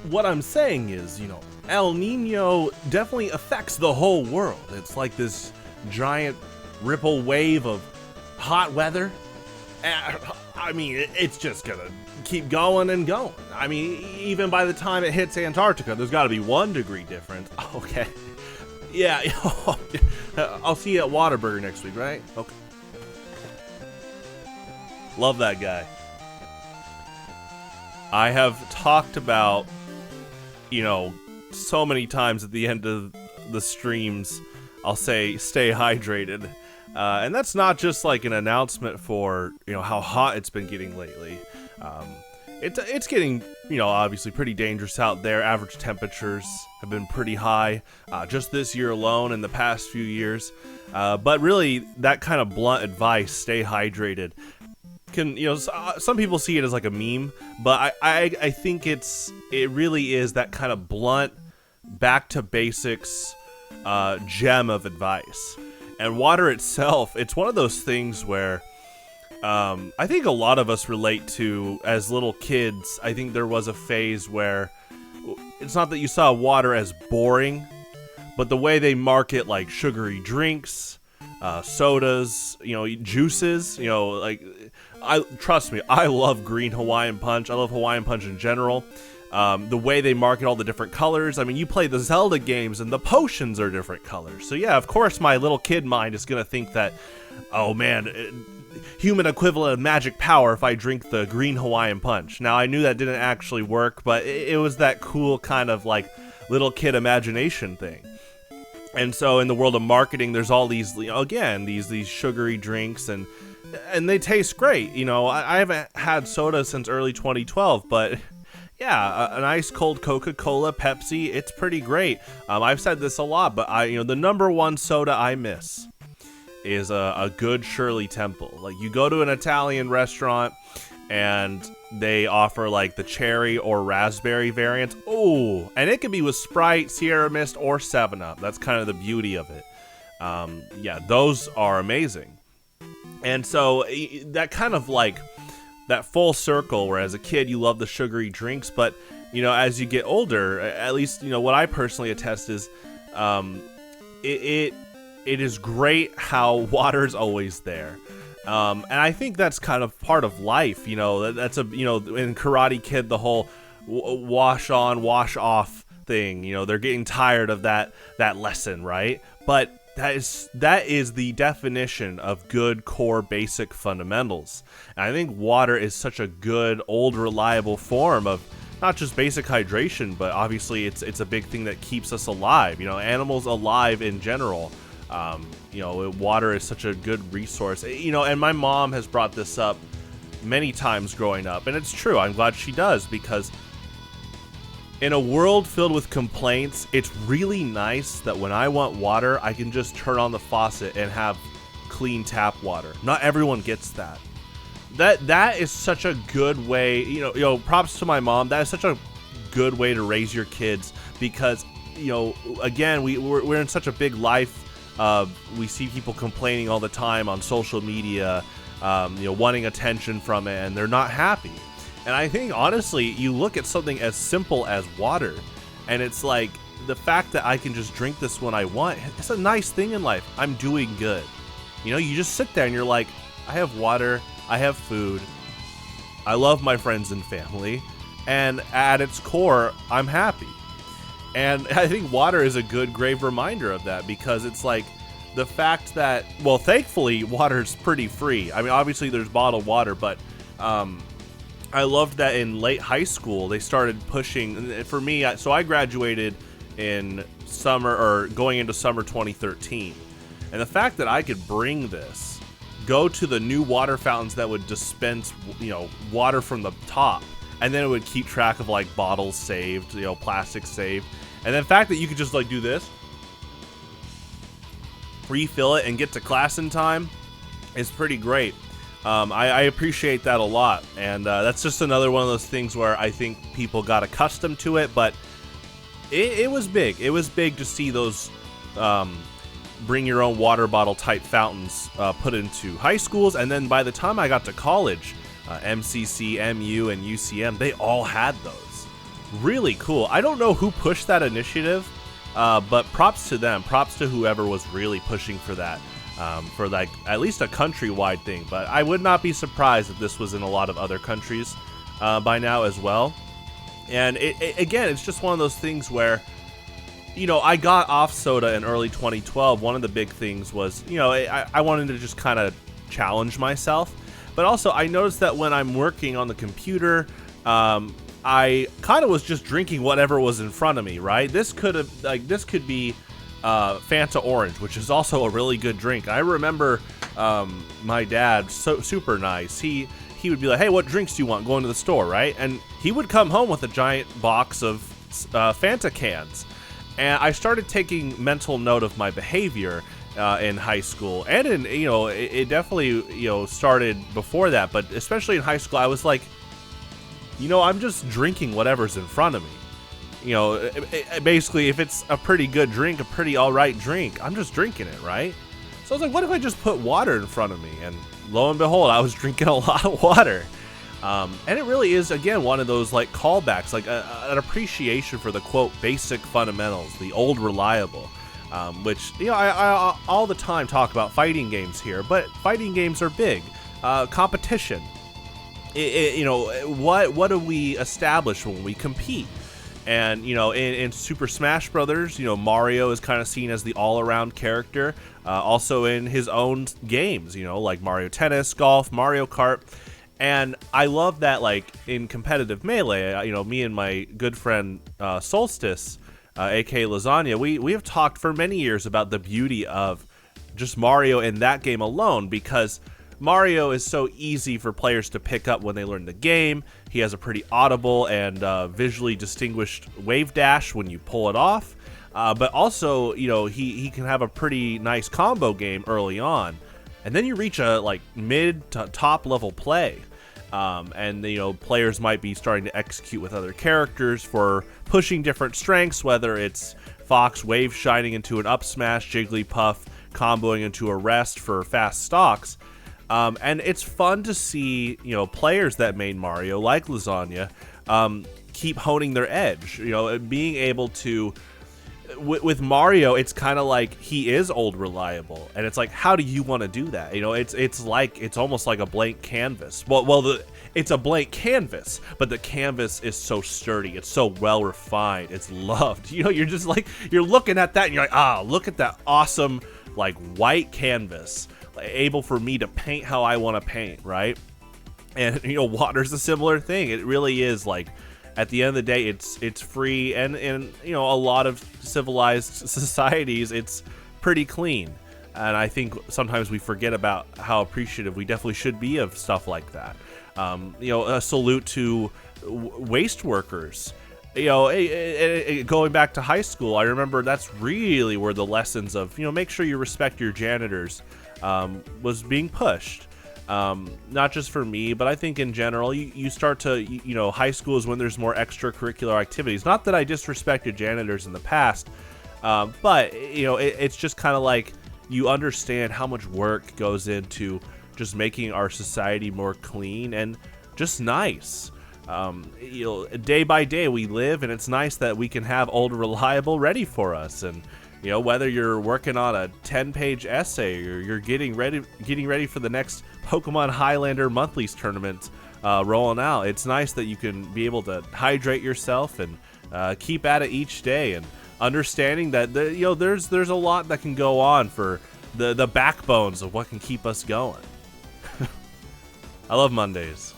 what I'm saying is, El Nino definitely affects the whole world. It's like this giant ripple wave of hot weather. I mean, it's just gonna keep going and going. I mean, even by the time it hits Antarctica, there's gotta be 1 degree difference. Okay. Yeah, I'll see you at Whataburger next week, right? Okay. Love that guy. I have talked about, so many times at the end of the streams, I'll say, stay hydrated. And that's not just like an announcement for, how hot it's been getting lately. It's getting, obviously pretty dangerous out there. Average temperatures have been pretty high just this year alone in the past few years. But really, that kind of blunt advice, stay hydrated, can, some people see it as like a meme, but I think it really is that kind of blunt, back to basics gem of advice. And water itself, it's one of those things where I think a lot of us relate to as little kids. I think there was a phase where it's not that you saw water as boring, but the way they market like sugary drinks, sodas, juices, trust me, I love green Hawaiian Punch. I love Hawaiian Punch in general. The way they market all the different colors. I mean, you play the Zelda games and the potions are different colors. So yeah, of course my little kid mind is going to think that, oh man, human equivalent of magic power if I drink the green Hawaiian Punch. Now, I knew that didn't actually work, but it was that cool kind of like little kid imagination thing. And so in the world of marketing, there's all these, again, these sugary drinks and they taste great. I haven't had soda since early 2012, but yeah, an ice cold Coca-Cola, Pepsi, it's pretty great. I've said this a lot, but the number one soda I miss is a good Shirley Temple. Like, you go to an Italian restaurant and they offer like the cherry or raspberry variant. Oh, and it can be with Sprite, Sierra Mist, or 7-Up. That's kind of the beauty of it. Yeah, those are amazing. And so that kind of like that full circle where as a kid you love the sugary drinks, but as you get older, at least what I personally attest is it is great how water's always there. And I think that's kind of part of life. That's in Karate Kid, the whole wash on, wash off thing. They're getting tired of that lesson, right? But that is the definition of good core basic fundamentals. And I think water is such a good, old, reliable form of not just basic hydration, but obviously it's a big thing that keeps us alive. Animals alive in general. Water is such a good resource. And my mom has brought this up many times growing up, and it's true. I'm glad she does, because in a world filled with complaints, it's really nice that when I want water, I can just turn on the faucet and have clean tap water. Not everyone gets that. That is such a good way, props to my mom. That is such a good way to raise your kids, because, again, we're in such a big life. We see people complaining all the time on social media, wanting attention from it, and they're not happy. And I think, honestly, you look at something as simple as water, and it's like, the fact that I can just drink this when I want, it's a nice thing in life. I'm doing good. You just sit there and you're like, I have water, I have food, I love my friends and family, and at its core, I'm happy. And I think water is a good, grave reminder of that, because it's like the fact that, well, thankfully, water's pretty free. I mean, obviously there's bottled water, but I loved that in late high school, they started pushing, for me, so I graduated in summer, or going into summer 2013. And the fact that I could bring this, go to the new water fountains that would dispense, water from the top, and then it would keep track of like bottles saved, plastic saved. And the fact that you could just like do this, refill it, and get to class in time is pretty great. I appreciate that a lot. And that's just another one of those things where I think people got accustomed to it, but it was big. It was big to see those bring your own water bottle type fountains put into high schools. And then by the time I got to college, MCC, MU, and UCM, they all had those. really cool. I don't know who pushed that initiative, but props to them. Props to whoever was really pushing for that, for like at least a countrywide thing. But I would not be surprised if this was in a lot of other countries by now as well. And again, it's just one of those things where, you know, I got off Soda in early 2012. One of the big things was, you know, I wanted to just kind of challenge myself. But also, I noticed that when I'm working on the computer, I kind of was just drinking whatever was in front of me, right? This could be Fanta Orange, which is also a really good drink. I remember my dad, super nice. He would be like, "Hey, what drinks do you want?" Going to the store, right? And he would come home with a giant box of Fanta cans. And I started taking mental note of my behavior in high school, and it definitely started before that, but especially in high school, I was like, I'm just drinking whatever's in front of me. Basically, if it's a pretty good drink, a pretty all right drink, I'm just drinking it, right? So I was like, what if I just put water in front of me? And lo and behold, I was drinking a lot of water. And it really is, again, one of those like callbacks, like an appreciation for the quote basic fundamentals, the old reliable, which I all the time talk about fighting games here, but fighting games are big. Competition. What do we establish when we compete? And in Super Smash Brothers, Mario is kind of seen as the all-around character. Also in his own games, like Mario Tennis, Golf, Mario Kart. And I love that, like, in competitive Melee, me and my good friend Solstice, aka Lasagna, we have talked for many years about the beauty of just Mario in that game alone, because Mario is so easy for players to pick up when they learn the game. He has a pretty audible and visually distinguished wave dash when you pull it off. But also, he can have a pretty nice combo game early on. And then you reach a like mid to top level play, and players might be starting to execute with other characters for pushing different strengths, whether it's Fox wave shining into an up smash, Jigglypuff comboing into a rest for fast stocks, and it's fun to see players that made Mario like Lasagna keep honing their edge, being able to. With Mario, it's kind of like he is old reliable, and it's like, how do you want to do that? It's almost like a blank canvas. It's a blank canvas, but the canvas is so sturdy, it's so well refined, it's loved. You're just like, you're looking at that, and you're like, look at that awesome like white canvas, able for me to paint how I want to paint, right? And water's a similar thing. It really is like. At the end of the day, it's free, and in a lot of civilized societies, it's pretty clean. And I think sometimes we forget about how appreciative we definitely should be of stuff like that. A salute to waste workers. Going back to high school, I remember that's really where the lessons of make sure you respect your janitors was being pushed. Not just for me, but I think in general, you start to, high school is when there's more extracurricular activities. Not that I disrespected janitors in the past, but, it's just kind of like you understand how much work goes into just making our society more clean and just nice. Day by day we live, and it's nice that we can have old reliable ready for us. And whether you're working on a 10-page essay or you're getting ready for the next Pokemon Highlander monthlies tournament rolling out, it's nice that you can be able to hydrate yourself and keep at it each day, and understanding that there's a lot that can go on for the backbones of what can keep us going. I love Mondays.